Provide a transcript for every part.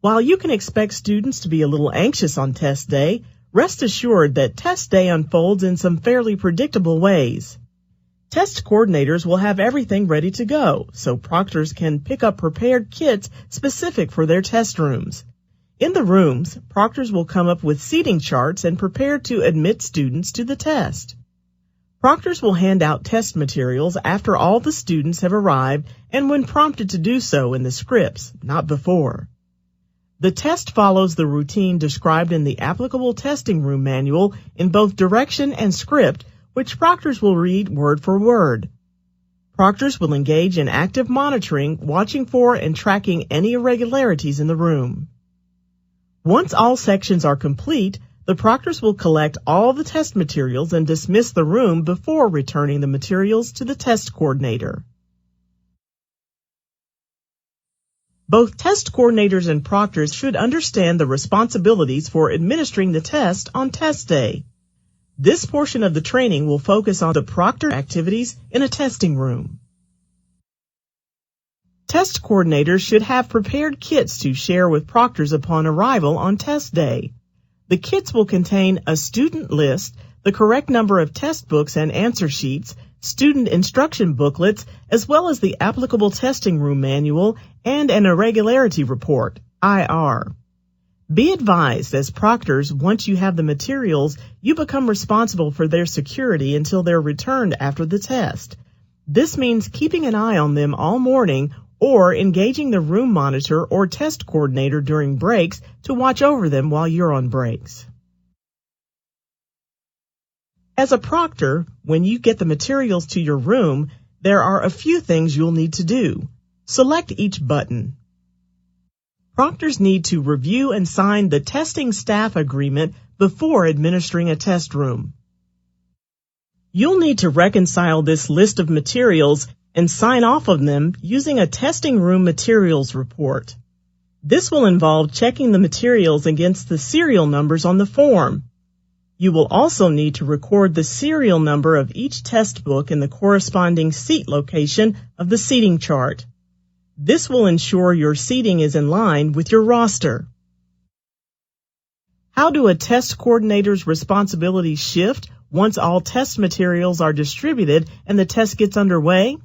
While you can expect students to be a little anxious on test day, rest assured that test day unfolds in some fairly predictable ways. Test coordinators will have everything ready to go, so proctors can pick up prepared kits specific for their test rooms. In the rooms, proctors will come up with seating charts and prepare to admit students to the test. Proctors will hand out test materials after all the students have arrived and when prompted to do so in the scripts, not before. The test follows the routine described in the applicable testing room manual in both direction and script, which proctors will read word for word. Proctors will engage in active monitoring, watching for and tracking any irregularities in the room. Once all sections are complete, the proctors will collect all the test materials and dismiss the room before returning the materials to the test coordinator. Both test coordinators and proctors should understand the responsibilities for administering the test on test day. This portion of the training will focus on the proctor activities in a testing room. Test coordinators should have prepared kits to share with proctors upon arrival on test day. The kits will contain a student list, the correct number of test books and answer sheets, student instruction booklets, as well as the applicable testing room manual and an irregularity report, IR. Be advised, as proctors, once you have the materials, you become responsible for their security until they're returned after the test. This means keeping an eye on them all morning or engaging the room monitor or test coordinator during breaks to watch over them while you're on breaks. As a proctor, when you get the materials to your room, there are a few things you'll need to do. Select each button. Proctors need to review and sign the testing staff agreement before administering a test room. You'll need to reconcile this list of materials and sign off on them using a testing room materials report. This will involve checking the materials against the serial numbers on the form. You will also need to record the serial number of each test book in the corresponding seat location of the seating chart. This will ensure your seating is in line with your roster. How do a test coordinator's responsibilities shift once all test materials are distributed and the test gets underway?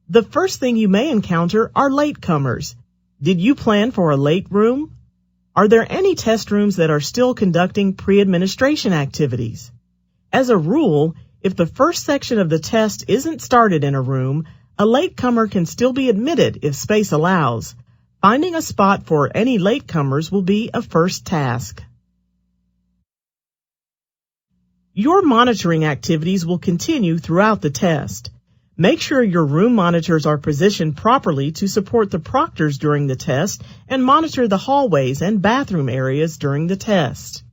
The first thing you may encounter are latecomers. Did you plan for a late room? Are there any test rooms that are still conducting pre-administration activities? As a rule, if the first section of the test isn't started in a room, a latecomer can still be admitted if space allows. Finding a spot for any latecomers will be a first task. Your monitoring activities will continue throughout the test. Make sure your room monitors are positioned properly to support the proctors during the test and monitor the hallways and bathroom areas during the test.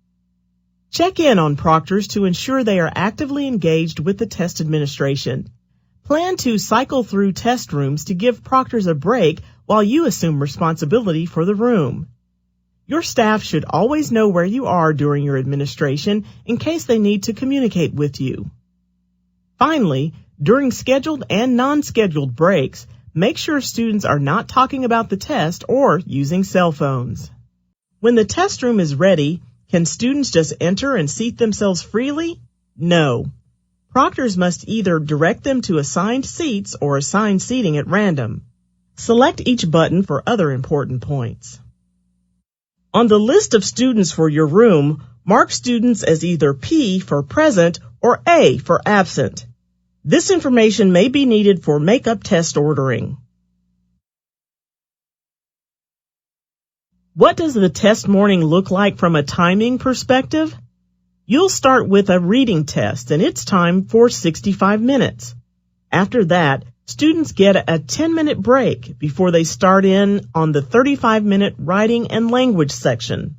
Check in on proctors to ensure they are actively engaged with the test administration. Plan to cycle through test rooms to give proctors a break while you assume responsibility for the room. Your staff should always know where you are during your administration in case they need to communicate with you. Finally, during scheduled and non-scheduled breaks, make sure students are not talking about the test or using cell phones. When the test room is ready, can students just enter and seat themselves freely? No. Proctors must either direct them to assigned seats or assign seating at random. Select each button for other important points. On the list of students for your room, mark students as either P for present or A for absent. This information may be needed for makeup test ordering. What does the test morning look like from a timing perspective? You'll start with a reading test, and it's timed for 65 minutes. After that, students get a 10-minute break before they start in on the 35-minute writing and language section.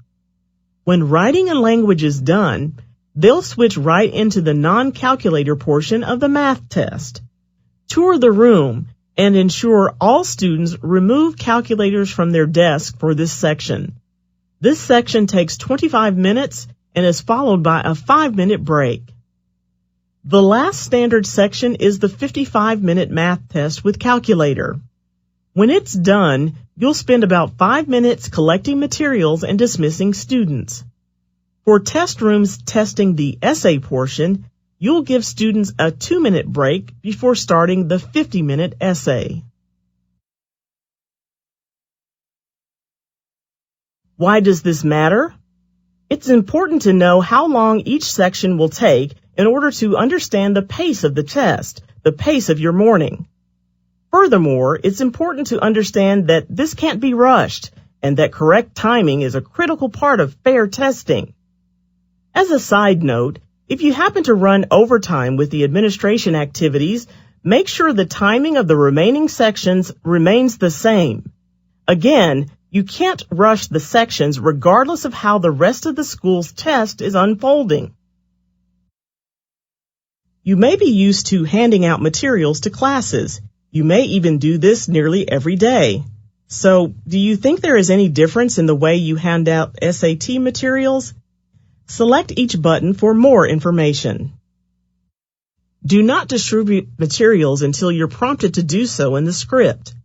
When writing and language is done, they'll switch right into the non-calculator portion of the math test. Tour the room and ensure all students remove calculators from their desk for this section. This section takes 25 minutes and is followed by a 5-minute break. The last standard section is the 55-minute math test with calculator. When it's done, you'll spend about 5 minutes collecting materials and dismissing students. For test rooms testing the essay portion, you'll give students a 2-minute break before starting the 50-minute essay. Why does this matter? It's important to know how long each section will take in order to understand the pace of the test, the pace of your morning. Furthermore, it's important to understand that this can't be rushed and that correct timing is a critical part of fair testing. As a side note, if you happen to run overtime with the administration activities, make sure the timing of the remaining sections remains the same. Again, you can't rush the sections regardless of how the rest of the school's test is unfolding. You may be used to handing out materials to classes. You may even do this nearly every day. So, do you think there is any difference in the way you hand out SAT materials? Select each button for more information. Do not distribute materials until you're prompted to do so in the script.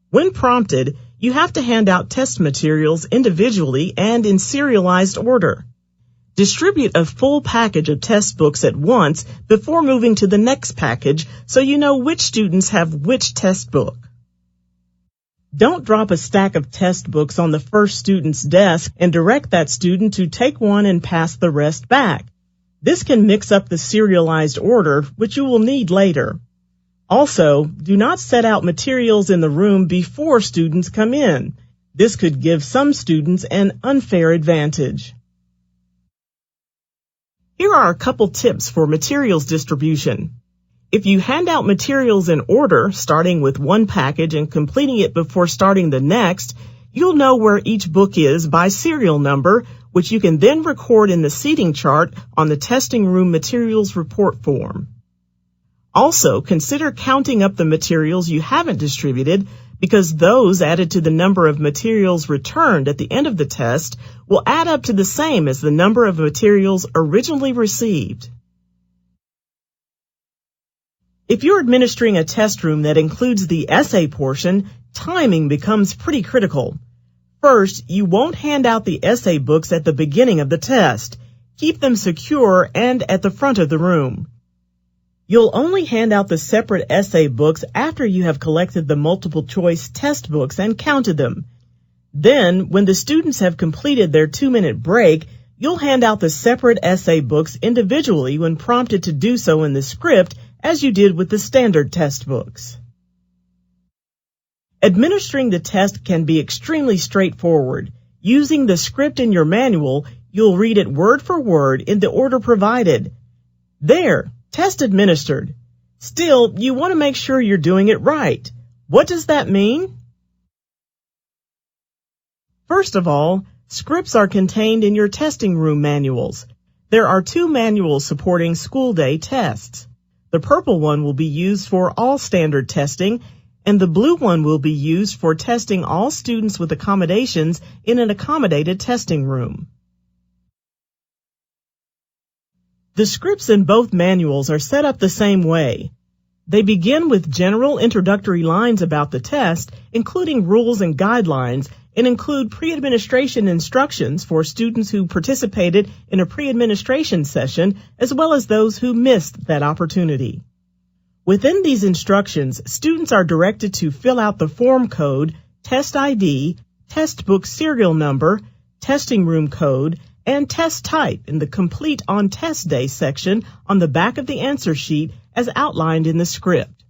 When prompted, you have to hand out test materials individually and in serialized order. Distribute a full package of test books at once before moving to the next package so you know which students have which test book. Don't drop a stack of test books on the first student's desk and direct that student to take one and pass the rest back. This can mix up the serialized order, which you will need later. Also, do not set out materials in the room before students come in. This could give some students an unfair advantage. Here are a couple tips for materials distribution. If you hand out materials in order, starting with one package and completing it before starting the next, you'll know where each book is by serial number, which you can then record in the seating chart on the testing room materials report form. Also, consider counting up the materials you haven't distributed because those added to the number of materials returned at the end of the test will add up to the same as the number of materials originally received. If you're administering a test room that includes the essay portion, timing becomes pretty critical. First, you won't hand out the essay books at the beginning of the test. Keep them secure and at the front of the room. You'll only hand out the separate essay books after you have collected the multiple choice test books and counted them. Then, when the students have completed their 2-minute break, you'll hand out the separate essay books individually when prompted to do so in the script, as you did with the standard test books. Administering the test can be extremely straightforward. Using the script in your manual, you'll read it word for word in the order provided. There, test administered. Still, you want to make sure you're doing it right. What does that mean? First of all, scripts are contained in your testing room manuals. There are 2 manuals supporting school day tests. The purple one will be used for all standard testing, and the blue one will be used for testing all students with accommodations in an accommodated testing room. The scripts in both manuals are set up the same way. They begin with general introductory lines about the test, including rules and guidelines, and include pre-administration instructions for students who participated in a pre-administration session, as well as those who missed that opportunity. Within these instructions, students are directed to fill out the form code, test ID, test book serial number, testing room code, and test type in the Complete on Test Day section on the back of the answer sheet as outlined in the script.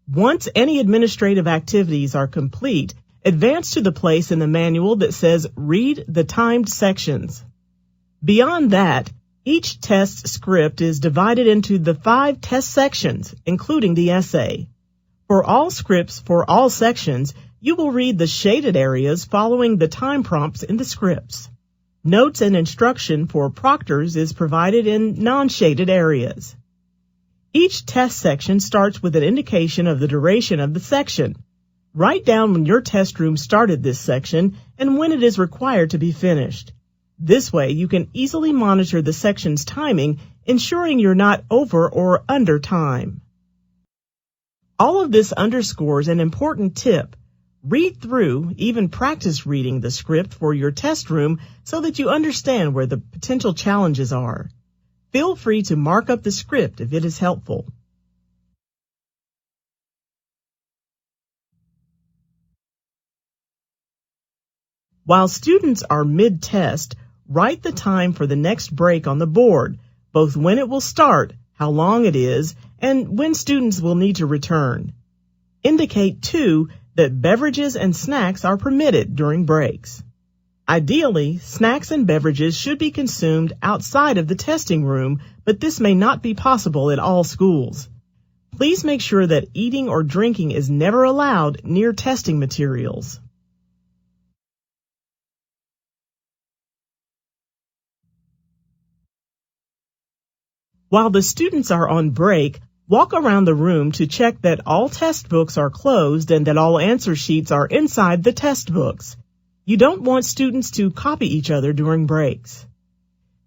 Once any administrative activities are complete, advance to the place in the manual that says Read the Timed Sections. Beyond that, each test script is divided into the 5 test sections, including the essay. For all scripts for all sections, you will read the shaded areas following the time prompts in the scripts. Notes and instruction for proctors is provided in non-shaded areas. Each test section starts with an indication of the duration of the section. Write down when your test room started this section and when it is required to be finished. This way, you can easily monitor the section's timing, ensuring you're not over or under time. All of this underscores an important tip. Read through, even practice reading the script for your test room so that you understand where the potential challenges are. Feel free to mark up the script if it is helpful. While students are mid-test, write the time for the next break on the board, both when it will start, how long it is, and when students will need to return. Indicate, too, that beverages and snacks are permitted during breaks. Ideally, snacks and beverages should be consumed outside of the testing room, but this may not be possible at all schools. Please make sure that eating or drinking is never allowed near testing materials. While the students are on break, walk around the room to check that all test books are closed and that all answer sheets are inside the test books. You don't want students to copy each other during breaks.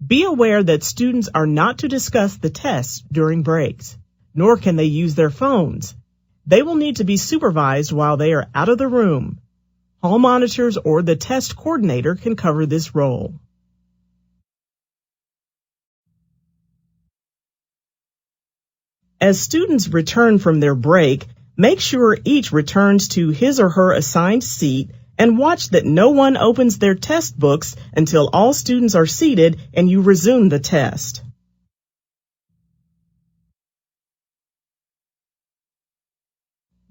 Be aware that students are not to discuss the tests during breaks, nor can they use their phones. They will need to be supervised while they are out of the room. Hall monitors or the test coordinator can cover this role. As students return from their break, make sure each returns to his or her assigned seat and watch that no one opens their test books until all students are seated and you resume the test.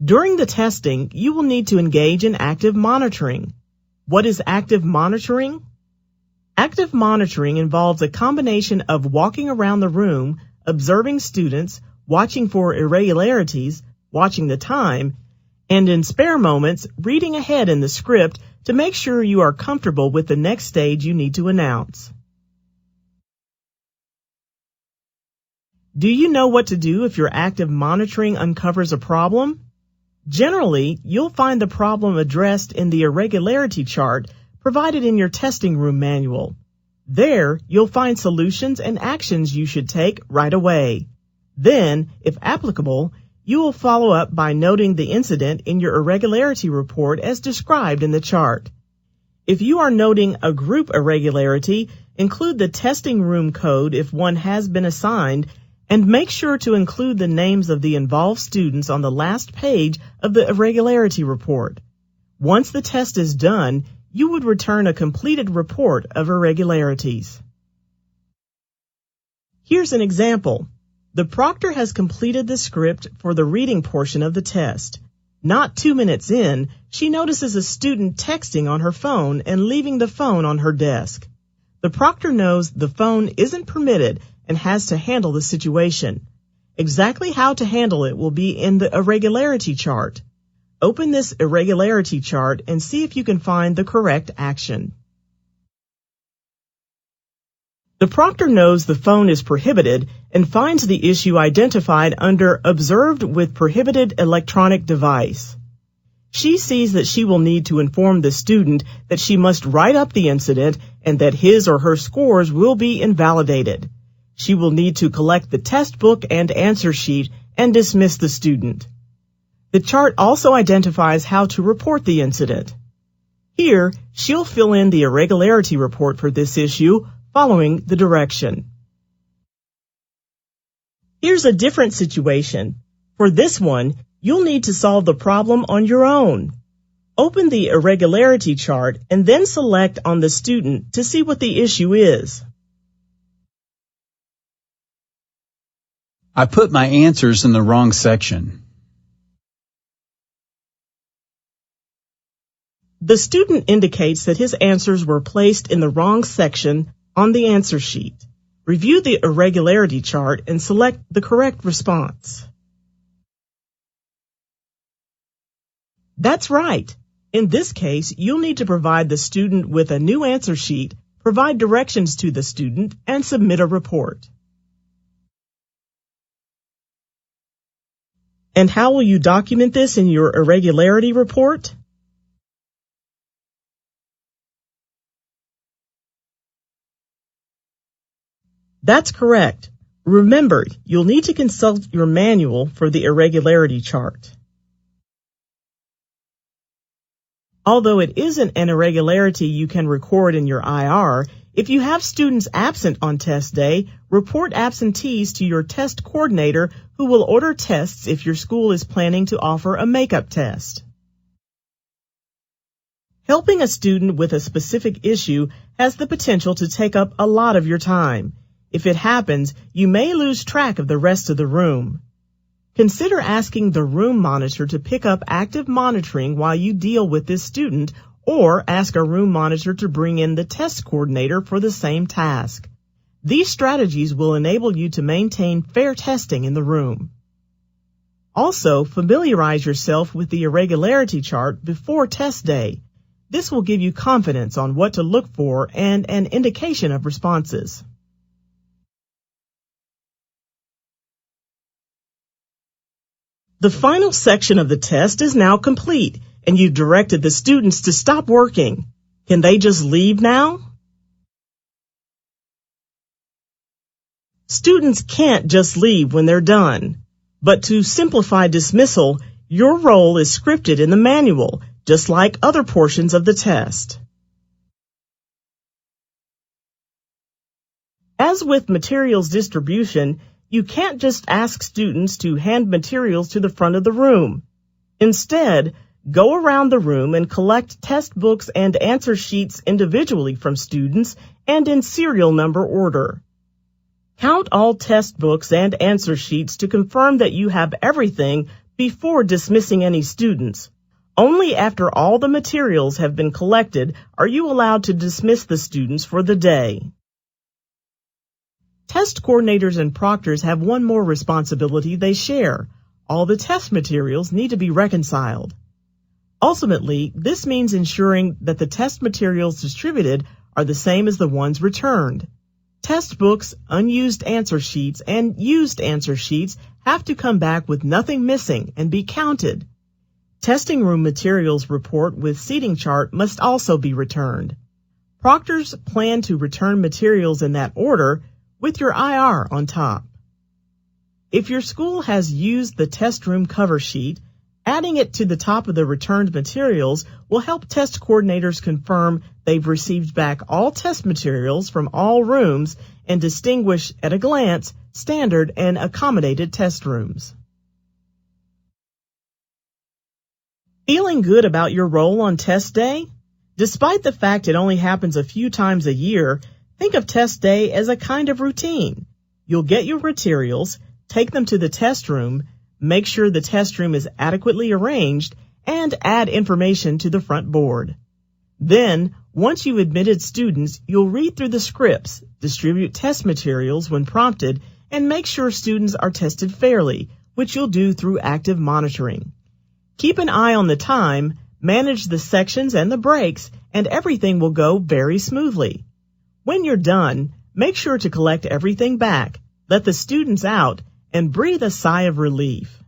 During the testing, you will need to engage in active monitoring. What is active monitoring? Active monitoring involves a combination of walking around the room, observing students, watching for irregularities, watching the time, and in spare moments, reading ahead in the script to make sure you are comfortable with the next stage you need to announce. Do you know what to do if your active monitoring uncovers a problem? Generally, you'll find the problem addressed in the irregularity chart provided in your testing room manual. There, you'll find solutions and actions you should take right away. Then, if applicable, you will follow up by noting the incident in your irregularity report as described in the chart. If you are noting a group irregularity, include the testing room code if one has been assigned, and make sure to include the names of the involved students on the last page of the irregularity report. Once the test is done, you would return a completed report of irregularities. Here's an example. The proctor has completed the script for the reading portion of the test. Not 2 minutes in, she notices a student texting on her phone and leaving the phone on her desk. The proctor knows the phone isn't permitted and has to handle the situation. Exactly how to handle it will be in the irregularity chart. Open this irregularity chart and see if you can find the correct action. The proctor knows the phone is prohibited and finds the issue identified under Observed with Prohibited Electronic Device. She sees that she will need to inform the student that she must write up the incident and that his or her scores will be invalidated. She will need to collect the test book and answer sheet and dismiss the student. The chart also identifies how to report the incident. Here, she'll fill in the irregularity report for this issue following the direction. Here's a different situation. For this one, you'll need to solve the problem on your own. Open the irregularity chart and then select on the student to see what the issue is. I put my answers in the wrong section. The student indicates that his answers were placed in the wrong section on the answer sheet. Review the irregularity chart and select the correct response. That's right. In this case, you'll need to provide the student with a new answer sheet, provide directions to the student, and submit a report. And how will you document this in your irregularity report? That's correct. Remember, you'll need to consult your manual for the irregularity chart. Although it isn't an irregularity you can record in your IR, if you have students absent on test day, report absentees to your test coordinator who will order tests if your school is planning to offer a makeup test. Helping a student with a specific issue has the potential to take up a lot of your time. If it happens, you may lose track of the rest of the room. Consider asking the room monitor to pick up active monitoring while you deal with this student, or ask a room monitor to bring in the test coordinator for the same task. These strategies will enable you to maintain fair testing in the room. Also, familiarize yourself with the irregularity chart before test day. This will give you confidence on what to look for and an indication of responses. The final section of the test is now complete, and you've directed the students to stop working. Can they just leave now? Students can't just leave when they're done. But to simplify dismissal, your role is scripted in the manual, just like other portions of the test. As with materials distribution, you can't just ask students to hand materials to the front of the room. Instead, go around the room and collect test books and answer sheets individually from students and in serial number order. Count all test books and answer sheets to confirm that you have everything before dismissing any students. Only after all the materials have been collected are you allowed to dismiss the students for the day. Test coordinators and proctors have one more responsibility they share. All the test materials need to be reconciled. Ultimately, this means ensuring that the test materials distributed are the same as the ones returned. Test books, unused answer sheets, and used answer sheets have to come back with nothing missing and be counted. Testing room materials report with seating chart must also be returned. Proctors plan to return materials in that order with your IR on top. If your school has used the test room cover sheet, adding it to the top of the returned materials will help test coordinators confirm they've received back all test materials from all rooms and distinguish at a glance standard and accommodated test rooms. Feeling good about your role on test day? Despite the fact it only happens a few times a year, think of test day as a kind of routine. You'll get your materials, take them to the test room, make sure the test room is adequately arranged, and add information to the front board. Then, once you've admitted students, you'll read through the scripts, distribute test materials when prompted, and make sure students are tested fairly, which you'll do through active monitoring. Keep an eye on the time, manage the sections and the breaks, and everything will go very smoothly. When you're done, make sure to collect everything back, let the students out, and breathe a sigh of relief.